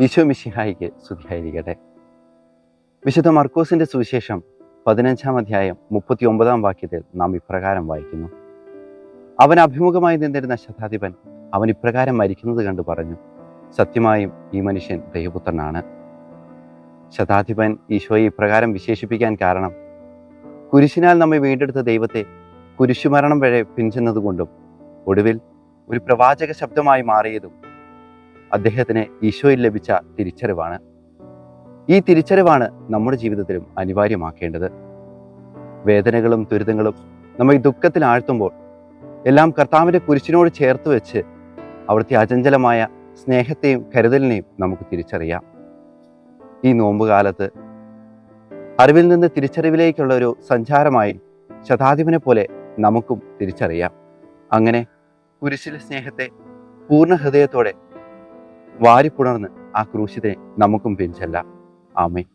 ഈശോ മിശിഹായിക്ക് സ്തുതിയായിരിക്കട്ടെ. വിശുദ്ധ മർക്കോസിന്റെ സുവിശേഷം 15-ാം അധ്യായം 39-ാം വാക്യത്തിൽ നാം ഇപ്രകാരം വായിക്കുന്നു: അവൻ അഭിമുഖമായി നിന്നിരുന്ന ശതാധിപൻ അവൻ ഇപ്രകാരം മരിക്കുന്നത് കണ്ടു പറഞ്ഞു, സത്യമായും ഈ മനുഷ്യൻ ദൈവപുത്രനാണ്. ശതാധിപൻ ഈശോയെ ഇപ്രകാരം വിശേഷിപ്പിക്കാൻ കാരണം, കുരിശിനാൽ നമ്മെ വീണ്ടെടുത്ത ദൈവത്തെ കുരിശുമരണം വരെ പിൻചെന്നതുകൊണ്ടും ഒടുവിൽ ഒരു പ്രവാചക ശബ്ദമായി മാറിയതും അദ്ദേഹത്തിന് ഈശോയിൽ ലഭിച്ച തിരിച്ചറിവാണ്. ഈ തിരിച്ചറിവാണ് നമ്മുടെ ജീവിതത്തിലും അനിവാര്യമാക്കേണ്ടത്. വേദനകളും ദുരിതങ്ങളും നമ്മെ ദുഃഖത്തിൽ ആഴ്ത്തുമ്പോൾ എല്ലാം കർത്താവിൻ്റെ കുരിശിനോട് ചേർത്ത് വെച്ച് അവിടുത്തെ അചഞ്ചലമായ സ്നേഹത്തെയും കരുതലിനെയും നമുക്ക് തിരിച്ചറിയാം. ഈ നോമ്പുകാലത്ത് അറിവിൽ നിന്ന് തിരിച്ചറിവിലേക്കുള്ള ഒരു സഞ്ചാരമായി ശതാധിപനെ പോലെ നമുക്കും തിരിച്ചറിയാം. അങ്ങനെ കുരിശിലെ സ്നേഹത്തെ പൂർണ്ണ ഹൃദയത്തോടെ വാരിപ്പുണർന്ന് ആ ക്രൂശിനെ നമുക്കും പിൻചെല്ലാം. ആമേൻ.